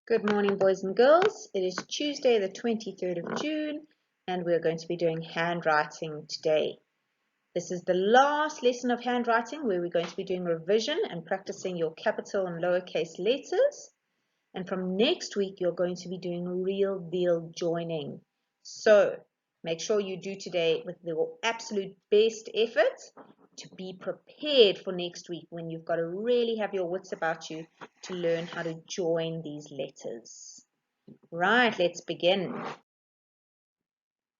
Good morning, boys and girls. It is Tuesday, the 23rd of June, and we're going to be doing handwriting today. This is the last lesson of handwriting where we're going to be doing revision and practicing your capital and lowercase letters. And from next week, you're going to be doing real deal joining. So make sure you do today with your absolute best effort to be prepared for next week when you've got to really have your wits about you to learn how to join these letters. Right, let's begin.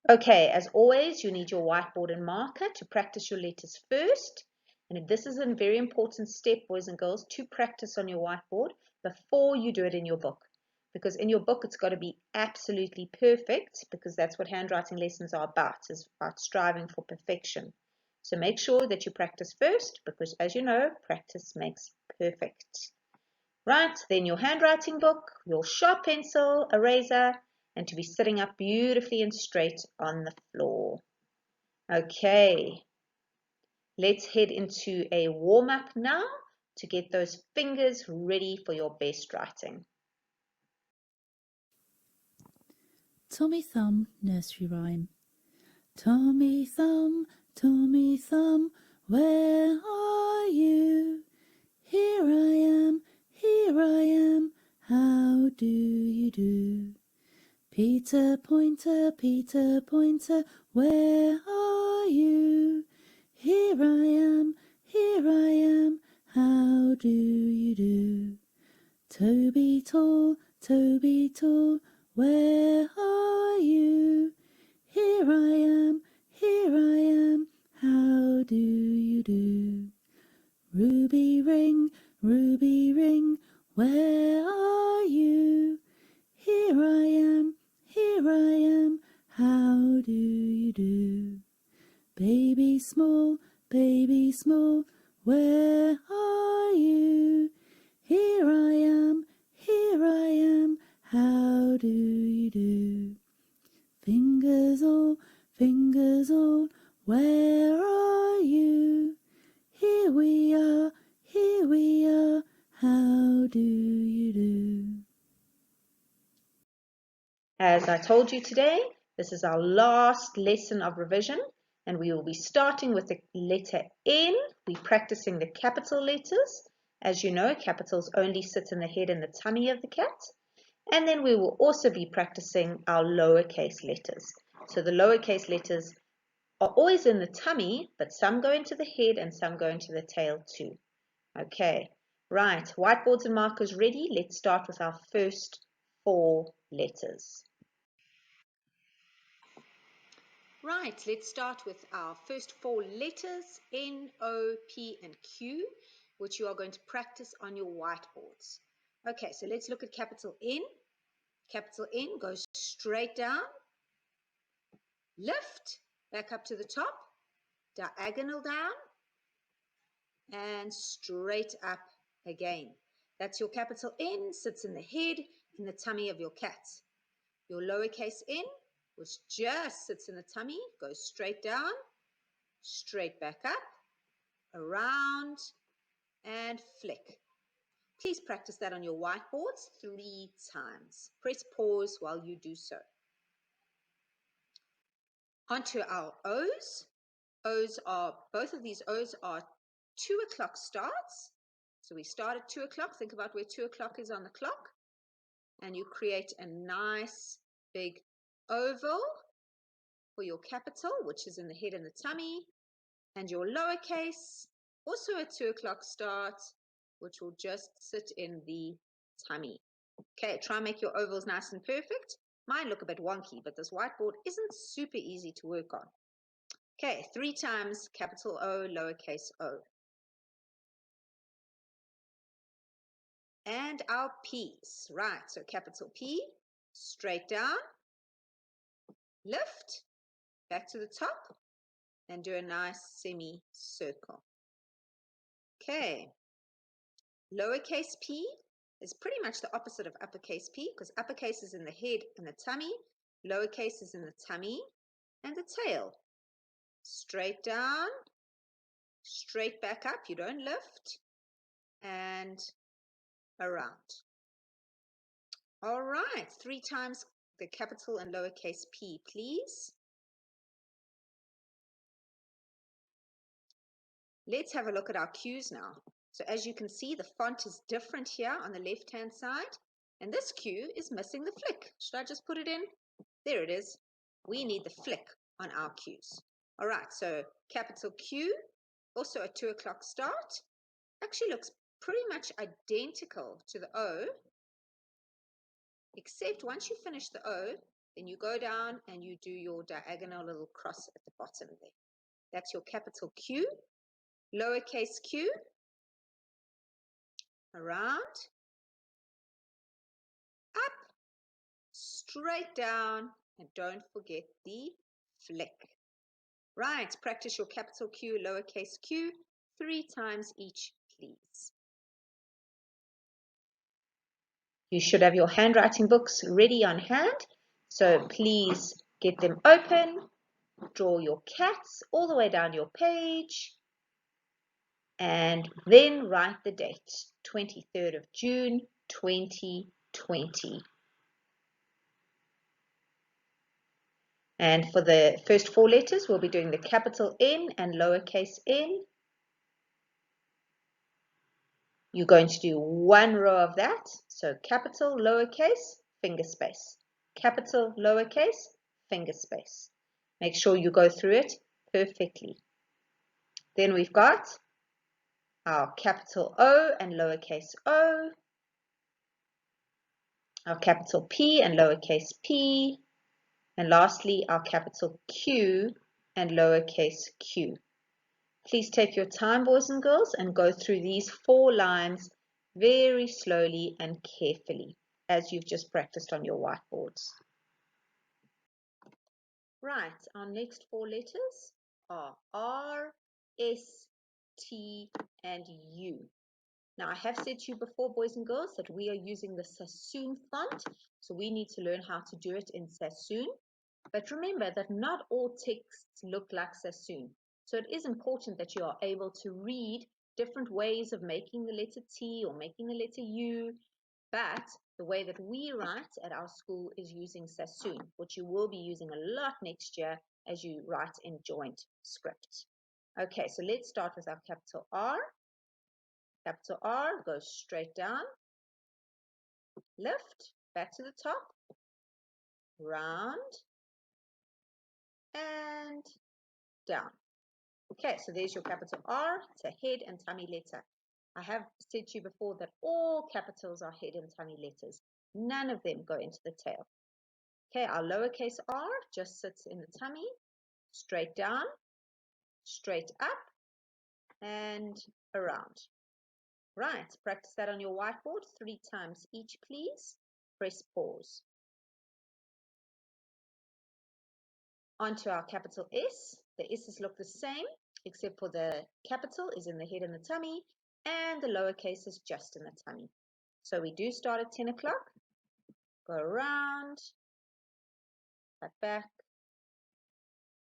Okay, as always, you need your whiteboard and marker to practice your letters first. And this is a very important step, boys and girls, to practice on your whiteboard before you do it in your book. Because in your book, it's got to be absolutely perfect, because that's what handwriting lessons are about, is about striving for perfection. So make sure that you practice first, because as you know, practice makes perfect. Right, then your handwriting book, your sharp pencil, eraser, and to be sitting up beautifully and straight on the floor. Okay, let's head into a warm-up now to get those fingers ready for your best writing. Tommy Thumb Nursery Rhyme. Tommy Thumb, where are you? Here I am, how do you do? Peter Pointer, where are you? Here I am, how do you do? Toby Tall, where are you? Here I am, how do you do? Ruby Ring, where are you? Here I am, how do you do? Baby Small, where are you? Here I am, how do you do? Fingers all, where are you? Here we are, how do you do? As I told you today, this is our last lesson of revision, and we will be starting with the letter N. We're practicing the capital letters. As you know, capitals only sit in the head and the tummy of the cat. And then we will also be practicing our lowercase letters. So the lowercase letters are always in the tummy, but some go into the head and some go into the tail too. Okay, right, whiteboards and markers ready. Let's start with our first 4 letters. Right, let's start with our first 4 letters, N, O, P, and Q, which you are going to practice on your whiteboards. Okay, so let's look at capital N. Capital N goes straight down, lift, back up to the top, diagonal down, and straight up again. That's your capital N, sits in the head, in the tummy of your cat. Your lowercase n, which just sits in the tummy, goes straight down, straight back up, around, and flick. Please practice that on your whiteboards 3 times. Press pause while you do so. Onto our O's. Both of these O's are 2 o'clock starts. So we start at 2 o'clock. Think about where 2 o'clock is on the clock. And you create a nice big oval for your capital, which is in the head and the tummy. And your lowercase, also a 2 o'clock start, which will just sit in the tummy. Okay, try and make your ovals nice and perfect. Mine look a bit wonky, but this whiteboard isn't super easy to work on. Okay, 3 times capital O, lowercase o. And our P's, right, so capital P, straight down, lift, back to the top, and do a nice semicircle. Okay, lowercase p is pretty much the opposite of uppercase P, because uppercase is in the head and the tummy, lowercase is in the tummy and the tail. Straight down, straight back up, you don't lift, and around. All right, 3 times the capital and lowercase p, please. Let's have a look at our Q's now. So as you can see, the font is different here on the left-hand side, and this Q is missing the flick. Should I just put it in? There it is. We need the flick on our Q's. All right, so capital Q, also a 2 o'clock start, actually looks pretty much identical to the O, except once you finish the O, then you go down and you do your diagonal little cross at the bottom there. That's your capital Q, lowercase q, around, up, straight down, and don't forget the flick. Right, practice your capital Q, lowercase q, 3 times each, please. You should have your handwriting books ready on hand, so please get them open, draw your cats all the way down your page, and then write the date, 23rd of June, 2020. And for the first 4 letters, we'll be doing the capital N and lowercase n. You're going to do 1 row of that. So capital, lowercase, finger space. Capital, lowercase, finger space. Make sure you go through it perfectly. Then we've got our capital O and lowercase o. Our capital P and lowercase p. And lastly, our capital Q and lowercase q. Please take your time, boys and girls, and go through these 4 lines very slowly and carefully, as you've just practiced on your whiteboards. Right, our next 4 letters are R, S, T, and U. Now, I have said to you before, boys and girls, that we are using the Sassoon font, so we need to learn how to do it in Sassoon. But remember that not all texts look like Sassoon. So it is important that you are able to read different ways of making the letter T or making the letter U. But the way that we write at our school is using Sassoon, which you will be using a lot next year as you write in joint script. Okay, so let's start with our capital R. Capital R goes straight down, lift, back to the top, round, and down. Okay, so there's your capital R. It's a head and tummy letter. I have said to you before that all capitals are head and tummy letters. None of them go into the tail. Okay, our lowercase r just sits in the tummy, straight down, straight up, and around. Right, practice that on your whiteboard 3 times each, please. Press pause. Onto our capital S. The S's look the same, except for the capital is in the head and the tummy, and the lowercase is just in the tummy. So we do start at 10 o'clock, go around, back,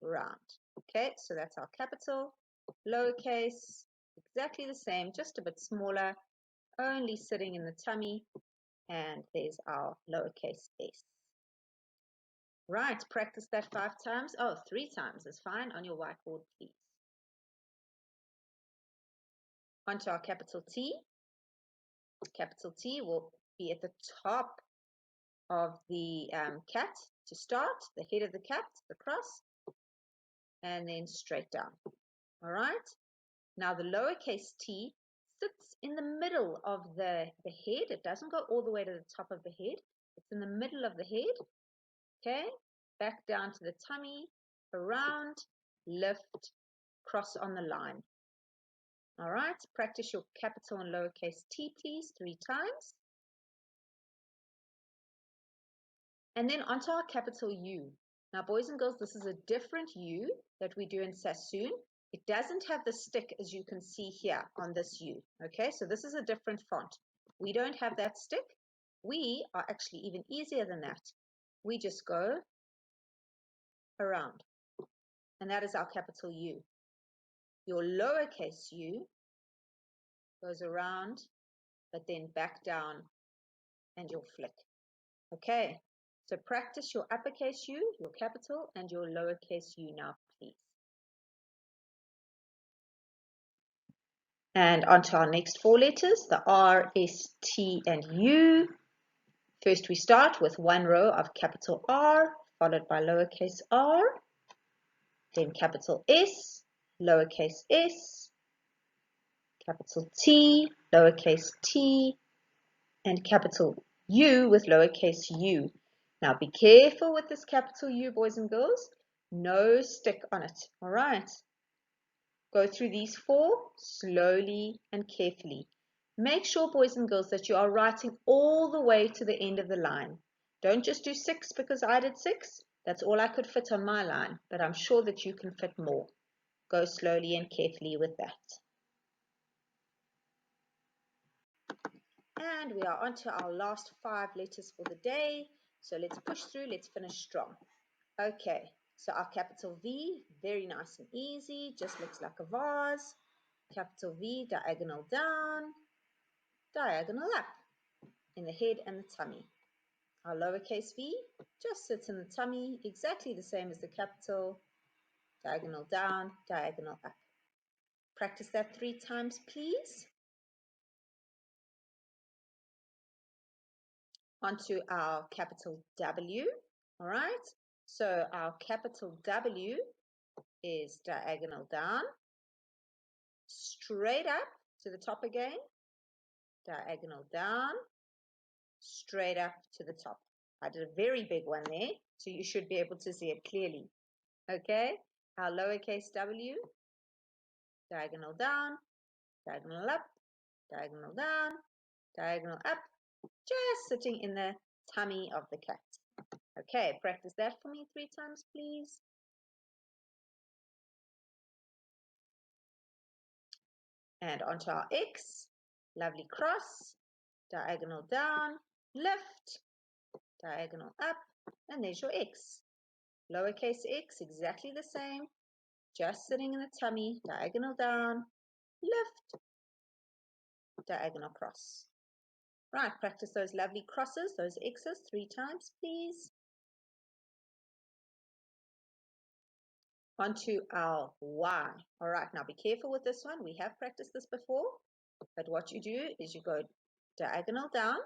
round. Okay, so that's our capital. Lowercase, exactly the same, just a bit smaller, only sitting in the tummy, and there's our lowercase s. Right, practice that 5 times. Oh, 3 times is fine on your whiteboard, please. Onto our capital T. Capital T will be at the top of the cat to start, the head of the cat, the cross, and then straight down. All right. Now the lowercase t sits in the middle of the head. It doesn't go all the way to the top of the head. It's in the middle of the head. Okay. Back down to the tummy, around, lift, cross on the line. All right. Practice your capital and lowercase t, please, 3 times. And then onto our capital U. Now, boys and girls, this is a different U that we do in Sassoon. It doesn't have the stick as you can see here on this U. Okay, so this is a different font. We don't have that stick. We are actually even easier than that. We just go around. And that is our capital U. Your lowercase u goes around, but then back down and you'll flick. Okay, so practice your uppercase U, your capital, and your lowercase u now, please. And on to our next four letters, the R, S, T, and U. First we start with one row of capital R, followed by lowercase r, then capital S, lowercase s, capital T, lowercase t, and capital U with lowercase u. Now be careful with this capital U, boys and girls. No stick on it, all right? Go through these four slowly and carefully. Make sure, boys and girls, that you are writing all the way to the end of the line. Don't just do 6 because I did 6. That's all I could fit on my line, but I'm sure that you can fit more. Go slowly and carefully with that. And we are on to our last 5 letters for the day. So let's push through, let's finish strong. Okay, so our capital V, very nice and easy, just looks like a vase. Capital V, diagonal down, diagonal up, in the head and the tummy. Our lowercase v just sits in the tummy, exactly the same as the capital, diagonal down, diagonal up. Practice that 3 times, please. Onto our capital W, all right? So our capital W is diagonal down, straight up to the top again, diagonal down, straight up to the top. I did a very big one there, so you should be able to see it clearly. Okay, our lowercase w, diagonal down, diagonal up, diagonal down, diagonal up, just sitting in the tummy of the cat. Okay, practice that for me 3 times, please. And onto our X, lovely cross, diagonal down, lift, diagonal up, and there's your X. Lowercase x, exactly the same, just sitting in the tummy, diagonal down, lift, diagonal cross. Right, practice those lovely crosses, those X's 3 times, please. Onto our Y. All right, now be careful with this one. We have practiced this before, but what you do is you go diagonal down,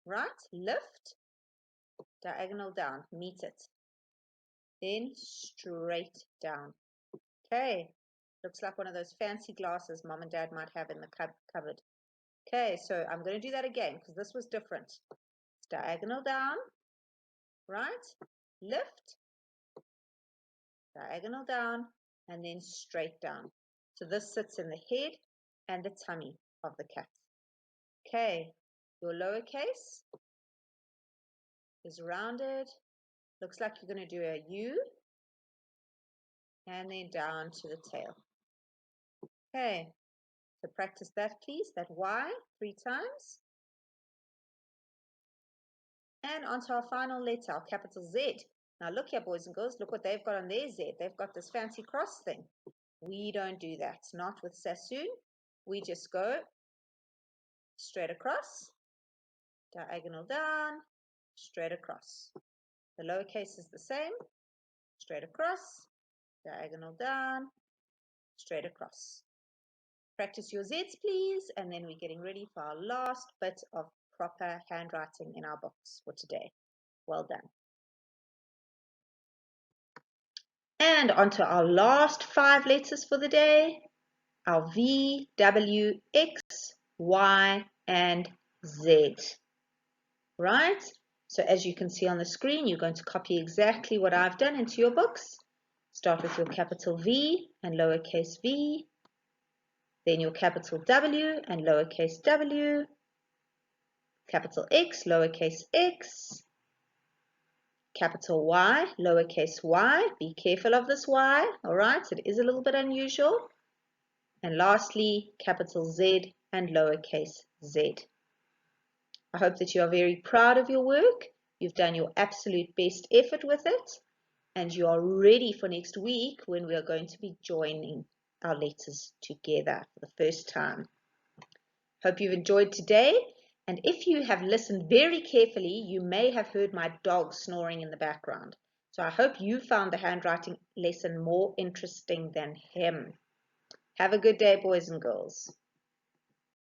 right, lift, diagonal down, meet it, then straight down. Okay, looks like one of those fancy glasses mom and dad might have in the cupboard. Okay, so I'm going to do that again because this was different. It's diagonal down, right, lift, diagonal down, and then straight down. So this sits in the head and the tummy of the cat. Okay, your lowercase is rounded. Looks like you're going to do a U and then down to the tail. Okay, so practice that please, that Y 3 times. And onto our final letter, our capital Z. Now look here, boys and girls, look what they've got on their Z. They've got this fancy cross thing. We don't do that, not with Sassoon. We just go straight across, diagonal down, straight across. The lowercase is the same, straight across, diagonal down, straight across. Practice your Z's, please, and then we're getting ready for our last bit of proper handwriting in our books for today. Well done. And onto our last 5 letters for the day, our V, W, X, Y, and Z. Right? So as you can see on the screen, you're going to copy exactly what I've done into your books. Start with your capital V and lowercase v, then your capital W and lowercase w, capital X, lowercase x, capital Y, lowercase y. Be careful of this Y, all right? It is a little bit unusual. And lastly, capital Z and lowercase z. I hope that you are very proud of your work. You've done your absolute best effort with it, and you are ready for next week when we are going to be joining our letters together for the first time. Hope you've enjoyed today, And if you have listened very carefully, you may have heard my dog snoring in the background. So I hope you found the handwriting lesson more interesting than him. Have a good day, boys and girls.